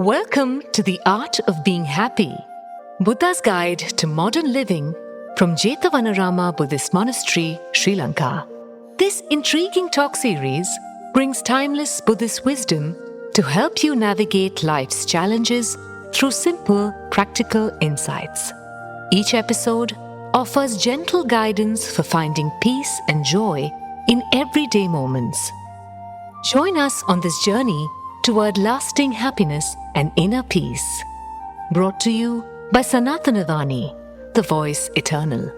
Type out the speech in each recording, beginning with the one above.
Welcome to the Art of Being Happy, Buddha's Guide to Modern Living from Jethavanarama Buddhist Monastery, Sri Lanka. This intriguing talk series brings timeless Buddhist wisdom to help you navigate life's challenges through simple, practical insights. Each episode offers gentle guidance for finding peace and joy in everyday moments. Join us on this journey toward lasting happiness and inner peace. Brought to you by Sanathanavani, the voice eternal.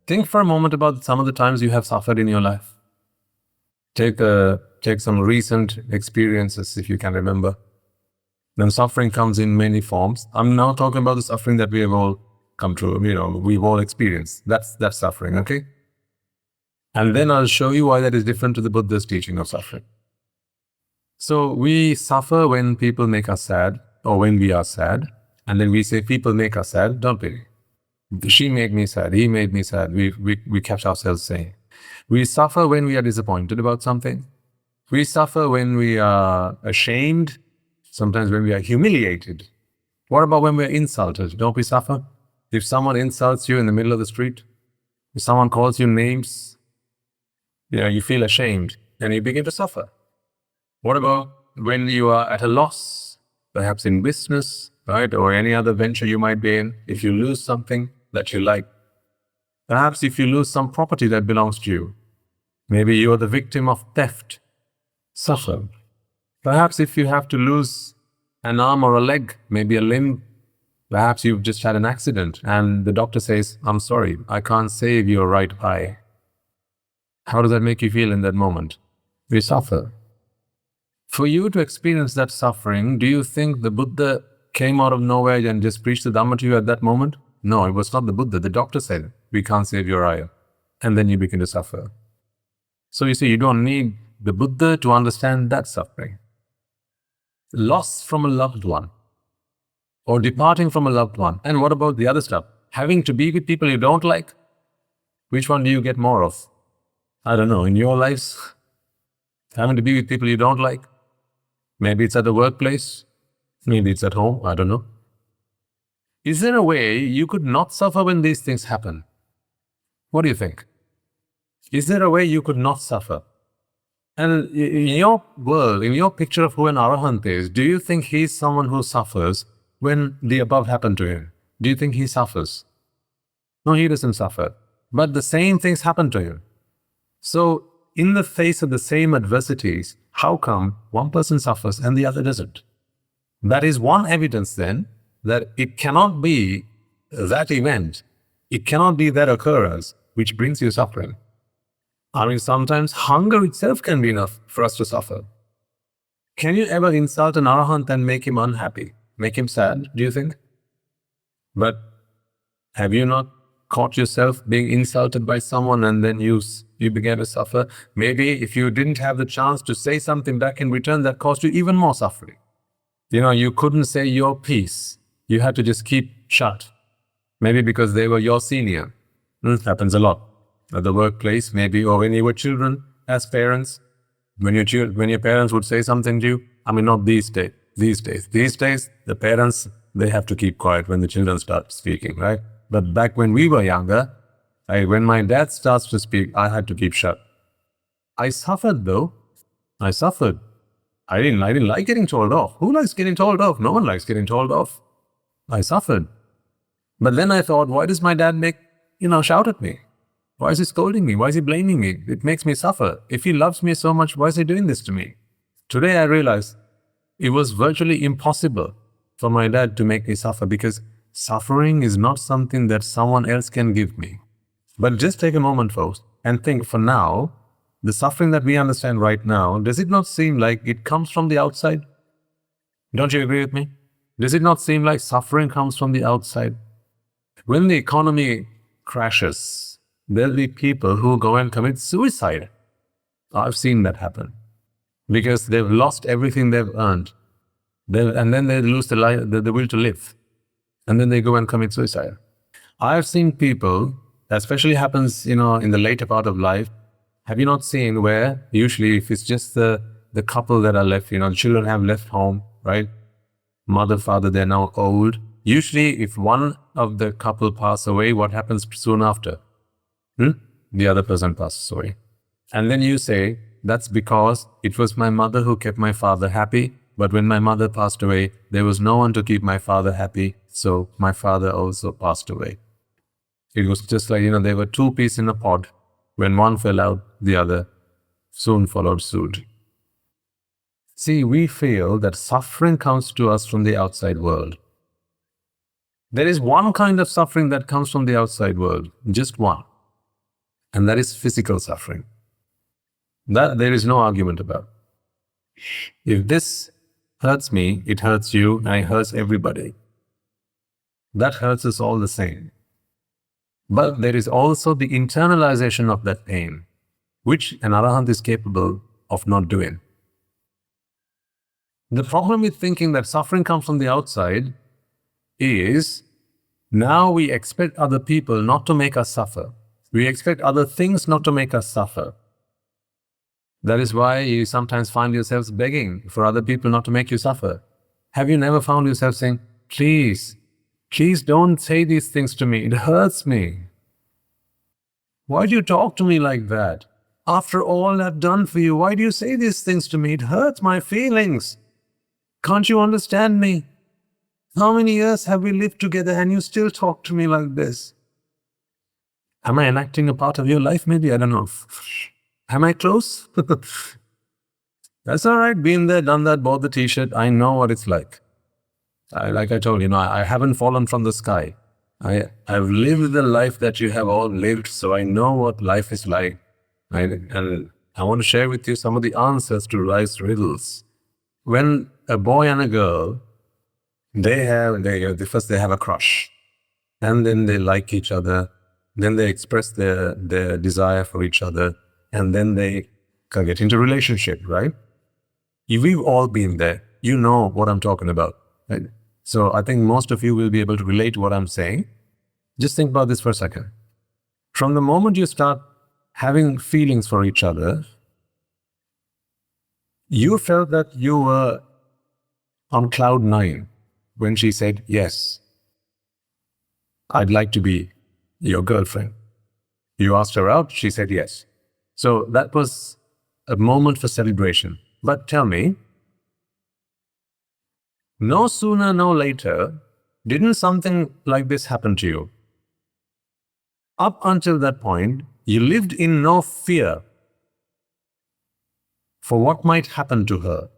Think for a moment about some of the times you have suffered in your life. Take some recent experiences, if you can remember. Then suffering comes in many forms. I'm now talking about the suffering that we have all come through, we've all experienced. That's suffering, okay? And then I'll show you why that is different to the Buddha's teaching of suffering. So we suffer when people make us sad, or when we are sad, and then we say people make us sad, don't we? She made me sad, he made me sad, we catch ourselves saying. We suffer when we are disappointed about something. We suffer when we are ashamed, sometimes when we are humiliated. What about when we are insulted? Don't we suffer? If someone insults you in the middle of the street, if someone calls you names, you feel ashamed and you begin to suffer. What about when you are at a loss, perhaps in business, right, or any other venture you might be in, if you lose something that you like? Perhaps if you lose some property that belongs to you, maybe you are the victim of theft, suffer. Perhaps if you have to lose an arm or a leg, maybe a limb, perhaps you've just had an accident and the doctor says, I'm sorry, I can't save your right eye. How does that make you feel in that moment? We suffer. For you to experience that suffering, do you think the Buddha came out of nowhere and just preached the Dhamma to you at that moment? No, it was not the Buddha. The doctor said, we can't save your eye. And then you begin to suffer. So you see, you don't need the Buddha to understand that suffering. Loss from a loved one, or departing from a loved one. And what about the other stuff? Having to be with people you don't like? Which one do you get more of? I don't know, in your lives, having to be with people you don't like. Maybe it's at the workplace, maybe it's at home, I don't know. Is there a way you could not suffer when these things happen? What do you think? Is there a way you could not suffer? And in your world, in your picture of who an arahant is, do you think he's someone who suffers when the above happened to him? Do you think he suffers? No, he doesn't suffer. But the same things happen to him. So, in the face of the same adversities, how come one person suffers and the other doesn't? That is one evidence then that it cannot be that event, it cannot be that occurrence which brings you suffering. Sometimes hunger itself can be enough for us to suffer. Can you ever insult an arahant and make him unhappy, make him sad, do you think? But have you not caught yourself being insulted by someone and then you began to suffer? Maybe if you didn't have the chance to say something back in return, that caused you even more suffering. You couldn't say your piece. You had to just keep shut. Maybe because they were your senior. Happens a lot. At the workplace, maybe, or when you were children, as parents, when your parents would say something to you, not these days. These days, the parents, they have to keep quiet when the children start speaking, right? But back when we were younger, when my dad starts to speak, I had to keep shut. I suffered though. I suffered. I didn't like getting told off. Who likes getting told off? No one likes getting told off. I suffered. But then I thought, why does my dad shout at me? Why is he scolding me? Why is he blaming me? It makes me suffer. If he loves me so much, why is he doing this to me? Today I realize it was virtually impossible for my dad to make me suffer because suffering is not something that someone else can give me. But just take a moment, folks, and think for now, the suffering that we understand right now, does it not seem like it comes from the outside? Don't you agree with me? Does it not seem like suffering comes from the outside? When the economy crashes, there'll be people who go and commit suicide. I've seen that happen. Because they've lost everything they've earned. And then they lose the will to live. And then they go and commit suicide. I've seen people, that especially happens, in the later part of life. Have you not seen where usually if it's just the the couple that are left, children have left home, right? Mother, father, they're now old. Usually, if one of the couple pass away, what happens soon after? The other person passes away. And then you say, that's because it was my mother who kept my father happy, but when my mother passed away, there was no one to keep my father happy, so my father also passed away. It was just like, there were two peas in a pod. When one fell out, the other soon followed suit. See, we feel that suffering comes to us from the outside world. There is one kind of suffering that comes from the outside world, just one. And that is physical suffering. That there is no argument about. If this hurts me, it hurts you, and it hurts everybody. That hurts us all the same. But there is also the internalization of that pain, which an arahant is capable of not doing. The problem with thinking that suffering comes from the outside is now we expect other people not to make us suffer. We expect other things not to make us suffer. That is why you sometimes find yourselves begging for other people not to make you suffer. Have you never found yourself saying, please don't say these things to me. It hurts me. Why do you talk to me like that? After all I've done for you, why do you say these things to me? It hurts my feelings. Can't you understand me? How many years have we lived together and you still talk to me like this? Am I enacting a part of your life? Maybe, I don't know. Am I close? That's all right. Been there, done that, bought the t-shirt. I know what it's like. Like I told you, I haven't fallen from the sky. I've lived the life that you have all lived, so I know what life is like. And I want to share with you some of the answers to life's riddles. When a boy and a girl, first they have a crush, and then they like each other, then they express their desire for each other, and then they get into a relationship, right? We've all been there. You know what I'm talking about, right? So I think most of you will be able to relate to what I'm saying. Just think about this for a second. From the moment you start having feelings for each other, you felt that you were on cloud 9 when she said, yes, I'd like to be your girlfriend. You asked her out, she said yes. So that was a moment for celebration. But tell me, no sooner, no later, didn't something like this happen to you? Up until that point, you lived in no fear for what might happen to her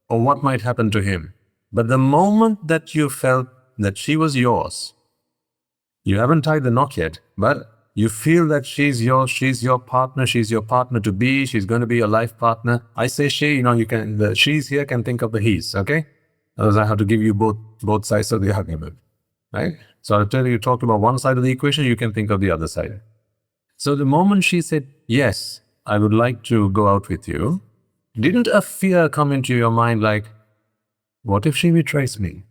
or what might happen to him. But the moment that you felt that she was yours, you haven't tied the knot yet, but you feel that she's yours, she's your partner to be, she's going to be your life partner. I say she, the she's here can think of the he's, okay? Otherwise I have to give you both sides of the argument, right? So I'll tell you, talked about one side of the equation, you can think of the other side. So the moment she said, yes, I would like to go out with you, didn't a fear come into your mind like, what if she betrays me?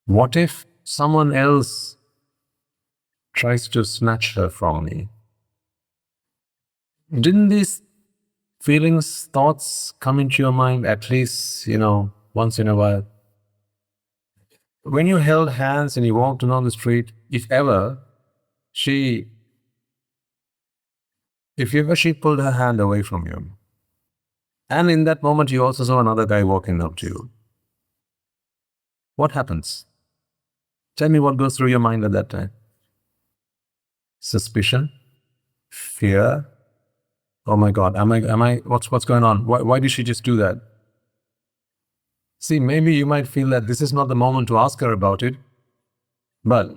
What if someone else tries to snatch her from me? Didn't these feelings, thoughts come into your mind at least, once in a while? When you held hands and you walked along the street, if ever she pulled her hand away from you, and in that moment you also saw another guy walking up to you, what happens? Tell me what goes through your mind at that time. Suspicion? Fear? Oh my God, what's going on? Why did she just do that? See, maybe you might feel that this is not the moment to ask her about it, but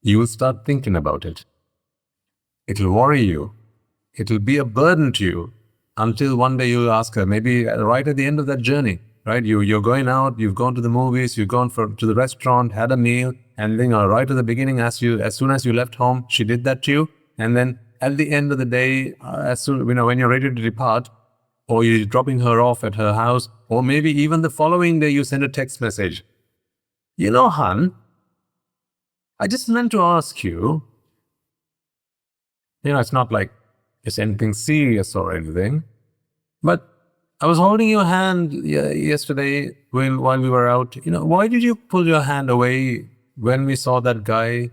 you will start thinking about it. It'll worry you. It'll be a burden to you until one day you'll ask her, maybe right at the end of that journey, right? You're going out, you've gone to the movies, you've gone to the restaurant, had a meal, and then right at the beginning, as soon as you left home, she did that to you. And then at the end of the day, when you're ready to depart, or you're dropping her off at her house, or maybe even the following day you send a text message. Hun, I just meant to ask you, it's not like it's anything serious or anything, but I was holding your hand yesterday while we were out. Why did you pull your hand away when we saw that guy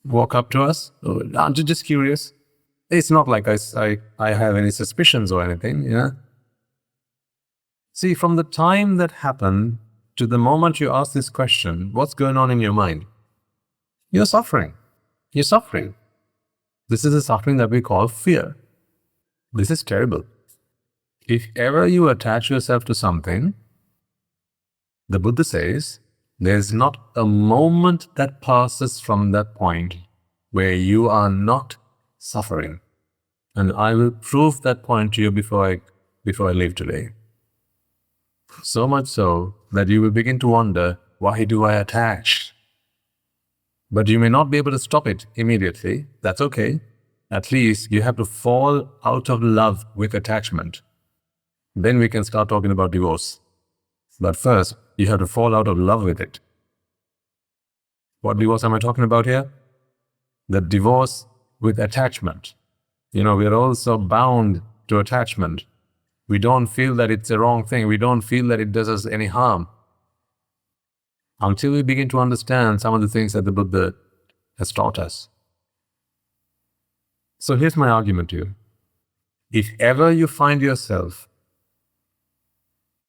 walk up to us? I'm just curious. It's not like I have any suspicions or anything, yeah? See, from the time that happened to the moment you ask this question, what's going on in your mind? You're suffering. You're suffering. This is a suffering that we call fear. This is terrible. If ever you attach yourself to something, the Buddha says, there's not a moment that passes from that point where you are not suffering. And I will prove that point to you before I leave today. So much so that you will begin to wonder, why do I attach? But you may not be able to stop it immediately. That's okay. At least you have to fall out of love with attachment. Then we can start talking about divorce. But first, you have to fall out of love with it. What divorce am I talking about here? The divorce with attachment. We are also bound to attachment. We don't feel that it's a wrong thing. We don't feel that it does us any harm. Until we begin to understand some of the things that the Buddha has taught us. So here's my argument to you. If ever you find yourself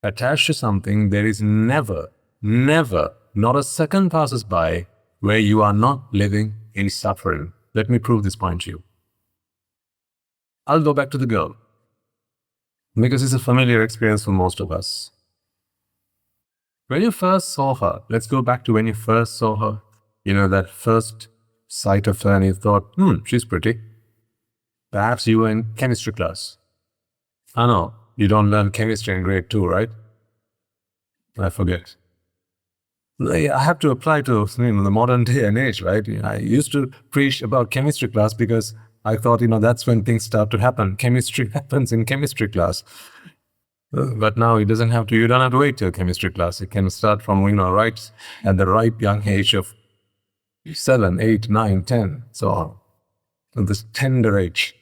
attached to something, there is never, not a second passes by where you are not living in suffering. Let me prove this point to you. I'll go back to the girl, because it's a familiar experience for most of us. When you first saw her, let's go back to when you first saw her, that first sight of her and you thought, she's pretty. Perhaps you were in chemistry class. I know, you don't learn chemistry in grade 2, right? I forget. I have to apply to the modern day and age, right? I used to preach about chemistry class because I thought, that's when things start to happen. Chemistry happens in chemistry class. But now you don't have to wait till chemistry class. It can start from, right at the ripe young age of 7, 8, 9, 10, so on. This tender age.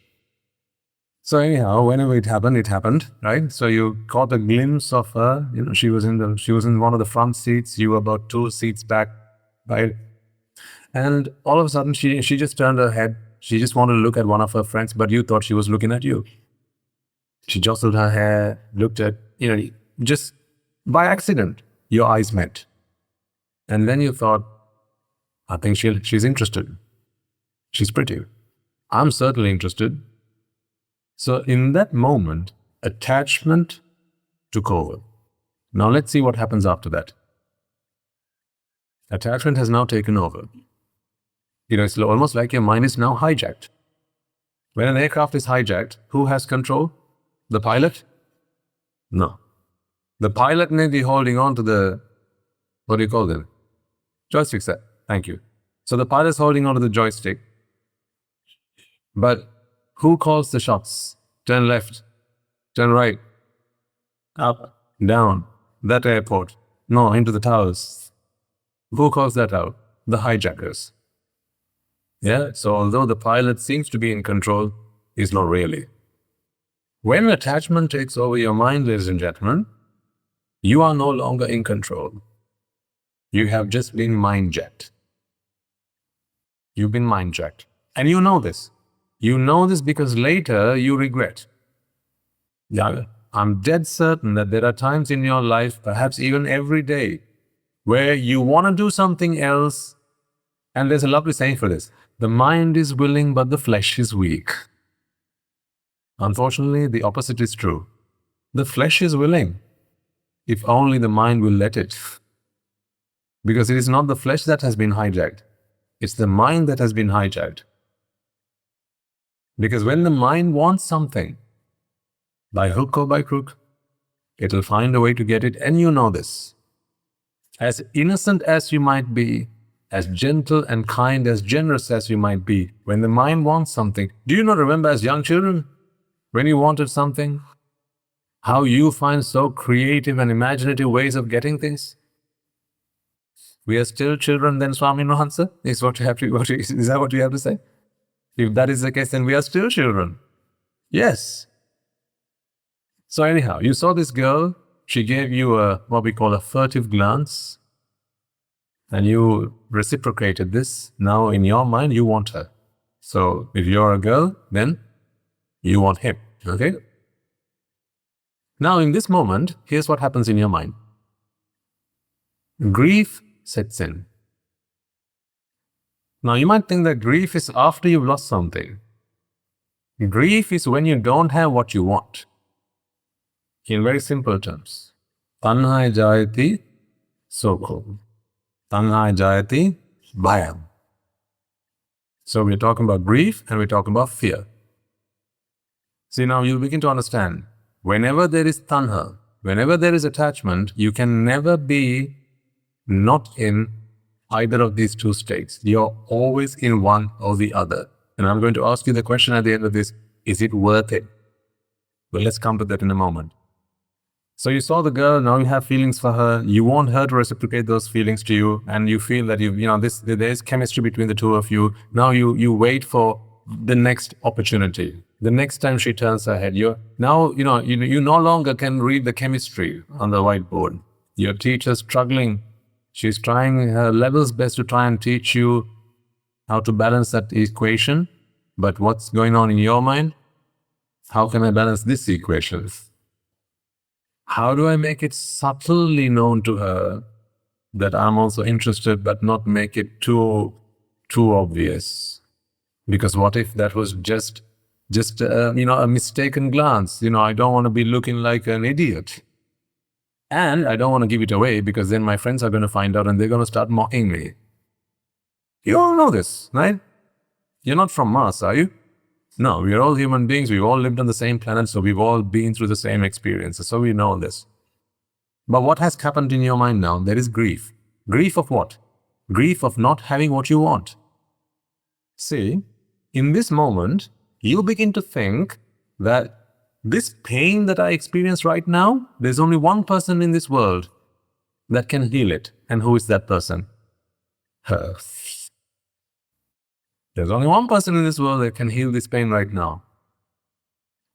So anyhow, whenever it happened, right? So you caught a glimpse of her. She was in one of the front seats. You were about 2 seats back, right? And all of a sudden, she just turned her head. She just wanted to look at one of her friends, but you thought she was looking at you. She jostled her hair, looked at, just by accident, your eyes met. And then you thought, I think she's interested. She's pretty. I'm certainly interested. So in that moment, attachment took over. Now let's see what happens after that. Attachment has now taken over. It's almost like your mind is now hijacked. When an aircraft is hijacked, who has control? The pilot? No. The pilot may be holding on to the, what do you call them? Joystick set. Thank you. So the pilot is holding on to the joystick. But who calls the shots? Turn left, turn right, up, down, that airport, no, into the towers. Who calls that out? The hijackers. Yeah, so although the pilot seems to be in control, he's not really. When attachment takes over your mind, ladies and gentlemen, you are no longer in control. You have just been mind-jacked. You've been mind-jacked. And you know this. You know this because later you regret. Yeah, I'm dead certain that there are times in your life, perhaps even every day, where you want to do something else. And there's a lovely saying for this. The mind is willing, but the flesh is weak. Unfortunately, the opposite is true. The flesh is willing, if only the mind will let it. Because it is not the flesh that has been hijacked. It's the mind that has been hijacked. Because when the mind wants something, by hook or by crook, it'll find a way to get it, and you know this. As innocent as you might be, as gentle and kind, as generous as you might be, when the mind wants something, do you not remember as young children, when you wanted something, how you find so creative and imaginative ways of getting things? We are still children then, Swami Nohansa? Is that what you have to say? If that is the case, then we are still children. Yes. So anyhow, you saw this girl, she gave you what we call a furtive glance, and you reciprocated this. Now in your mind, you want her. So if you're a girl, then you want him, okay? Now in this moment, here's what happens in your mind. Grief sets in. Now you might think that grief is after you've lost something. Grief is when you don't have what you want. In very simple terms. Tanhai jayati sokho. Tanhai jayati bhayam. So we're talking about grief and we're talking about fear. See, now you begin to understand, whenever there is tanha, whenever there is attachment, you can never be not in either of these two states. You're always in one or the other. And I'm going to ask you the question at the end of this, is it worth it? Well, let's come to that in a moment. So you saw the girl, now you have feelings for her, you want her to reciprocate those feelings to you, and you feel that there's chemistry between the two of you. Now you wait for the next opportunity. The next time she turns her head, you no longer can read the chemistry on the whiteboard. Your teacher's struggling. She's trying her level's best to try and teach you how to balance that equation. But what's going on in your mind? How can I balance this equation? How do I make it subtly known to her that I'm also interested, but not make it too obvious? Because what if that was just a mistaken glance? I don't want to be looking like an idiot. And I don't want to give it away because then my friends are going to find out and they're going to start mocking me. You all know this, right? You're not from Mars, are you? No, we're all human beings. We've all lived on the same planet, so we've all been through the same experiences. So we know this. But what has happened in your mind now? There is grief. Grief of what? Grief of not having what you want. See, in this moment, you begin to think that this pain that I experience right now, there's only one person in this world that can heal it. And who is that person? Her. There's only one person in this world that can heal this pain right now.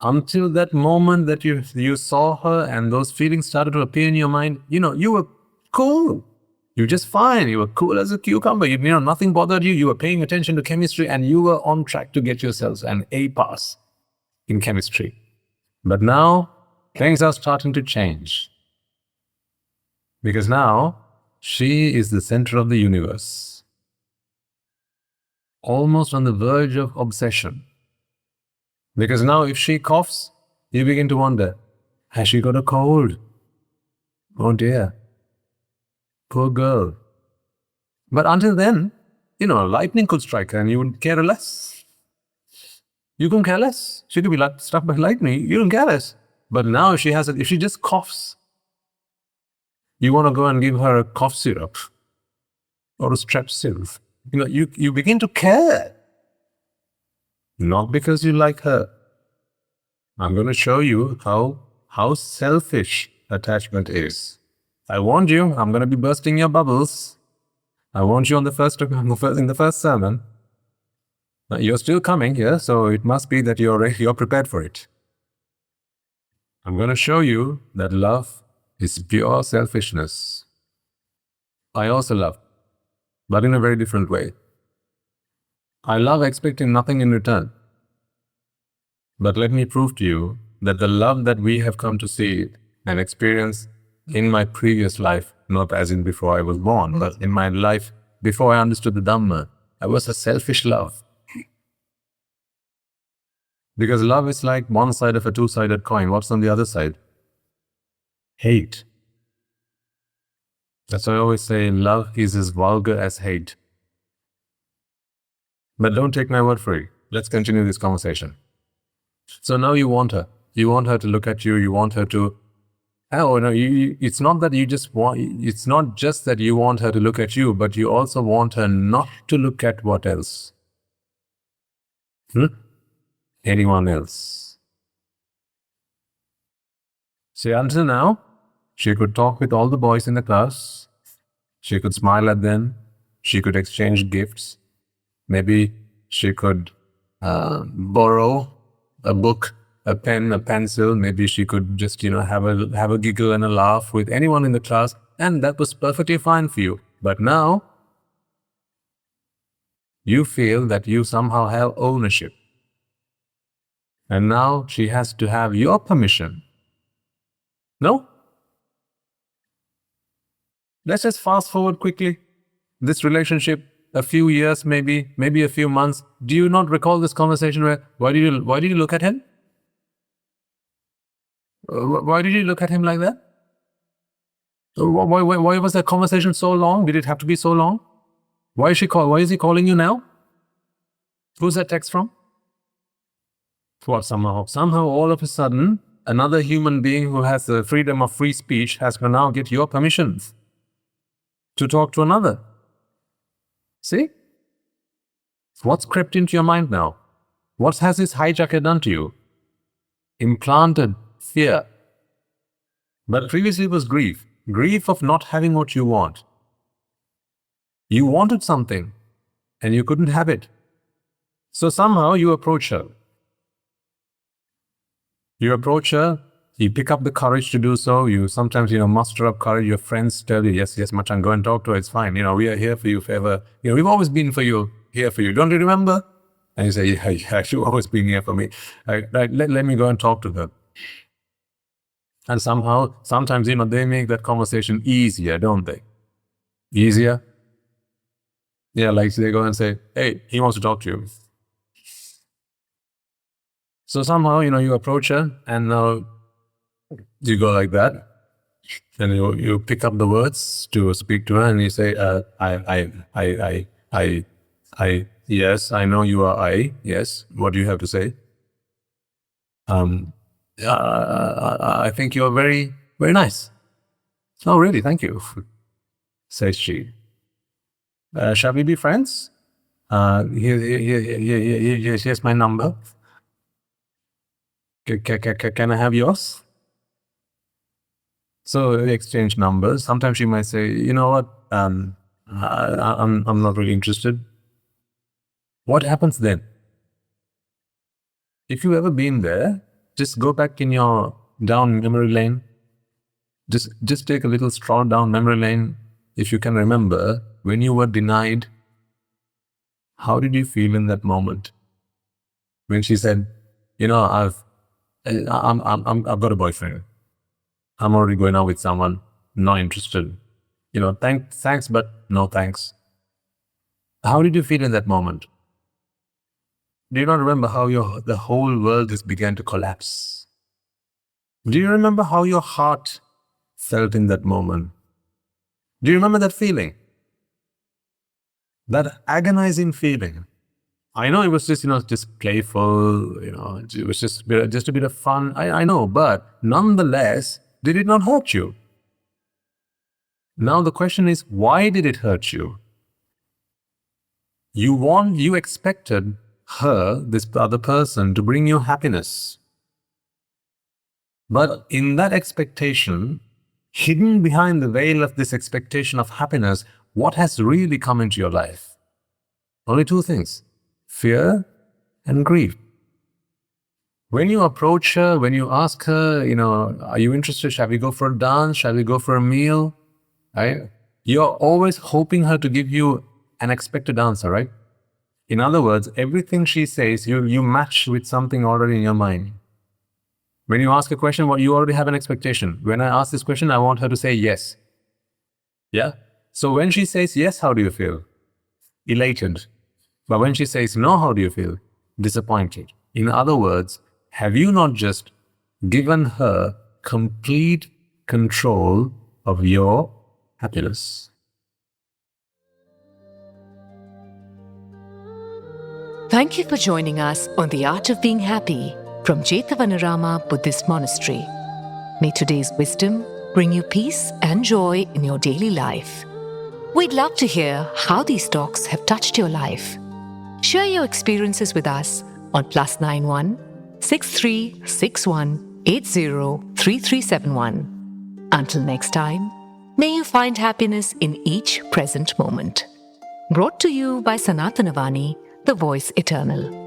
Until that moment that you saw her and those feelings started to appear in your mind, you were cool. You were just fine. You were cool as a cucumber. Nothing bothered you. You were paying attention to chemistry and you were on track to get yourselves an A pass in chemistry. But now, things are starting to change. Because now, she is the center of the universe. Almost on the verge of obsession. Because now if she coughs, you begin to wonder, has she got a cold? Oh dear. Poor girl. But until then, lightning could strike her and you would care less. You couldn't care less. She could be struck by lightning. You don't care less. But now if she just coughs, you want to go and give her a cough syrup or a strepsil. You begin to care. Not because you like her. I'm going to show you how selfish attachment is. I warned you, I'm going to be bursting your bubbles. I warned you in the first sermon. Now, you're still coming here, so it must be that you're prepared for it. I'm going to show you that love is pure selfishness. I also love, but in a very different way. I love expecting nothing in return. But let me prove to you that the love that we have come to see and experience in my previous life, not as in before I was born, but in my life before I understood the Dhamma, I was a selfish love. Because love is like one side of a two-sided coin. What's on the other side? Hate. That's why I always say love is as vulgar as hate. But don't take my word for it. Let's continue this conversation. So now you want her. You want her to look at you. You want her to... Oh, no, it's not that you just want... It's not just that you want her to look at you, but you also want her not to look at what else? Anyone else. See, until now, she could talk with all the boys in the class. She could smile at them. She could exchange gifts. Maybe she could borrow a book a pen, a pencil. Maybe she could just, have a giggle and a laugh with anyone in the class, and that was perfectly fine for you. But now, you feel that you somehow have ownership. And now she has to have your permission. No? Let's just fast forward quickly. This relationship, a few years, maybe a few months. Do you not recall this conversation where, why did you look at him? Why did you look at him like that? Why was that conversation so long? Did it have to be so long? Why is he calling you now? Who's that text from? What, somehow all of a sudden, another human being who has the freedom of free speech has to now get your permissions to talk to another. See? What's crept into your mind now? What has this hijacker done to you? Implanted fear. But previously it was grief. Grief of not having what you want. You wanted something and you couldn't have it. So somehow you approach her. You pick up the courage to do so. You sometimes, muster up courage. Your friends tell you, yes, Machan, go and talk to her. It's fine. We are here for you if ever. We've always been here for you. Don't you remember? And you say, yeah, you've always been here for me. Right, let me go and talk to her. And sometimes, they make that conversation easier, don't they? Easier? Yeah, like they go and say, hey, he wants to talk to you. So somehow, you approach her and now you go like that. And you pick up the words to speak to her and you say, yes, I know you are I. Yes. What do you have to say? I think you're very, very nice. Oh, really? Thank you, says she. Shall we be friends? Here's my number. Can I have yours? So we exchange numbers. Sometimes she might say, you know what, I'm not really interested. What happens then? If you've ever been there, just go back in your down memory lane. Just take a little stroll down memory lane. If you can remember, when you were denied, how did you feel in that moment? When she said, I've got a boyfriend. I'm already going out with someone. Not interested. Thanks, but no thanks. How did you feel in that moment? Do you not remember how the whole world just began to collapse? Do you remember how your heart felt in that moment? Do you remember that feeling? That agonizing feeling. I know it was just, just playful, it was just a bit of fun. I know, but nonetheless, did it not hurt you? Now the question is, why did it hurt you? You expected her, this other person, to bring you happiness. But in that expectation, hidden behind the veil of this expectation of happiness, what has really come into your life? Only two things: fear and grief. When you approach her, when you ask her, are you interested? Shall we go for a dance? Shall we go for a meal? Right? You're always hoping her to give you an expected answer, right? In other words, everything she says, you match with something already in your mind. When you ask a question, you already have an expectation. When I ask this question, I want her to say yes. Yeah? So when she says yes, how do you feel? Elated. But when she says no, how do you feel? Disappointed. In other words, have you not just given her complete control of your happiness? Thank you for joining us on The Art of Being Happy from Jethavanarama Buddhist Monastery. May today's wisdom bring you peace and joy in your daily life. We'd love to hear how these talks have touched your life. Share your experiences with us on +91 6361 803371. Until next time, may you find happiness in each present moment. Brought to you by Sanathanavani, the voice eternal.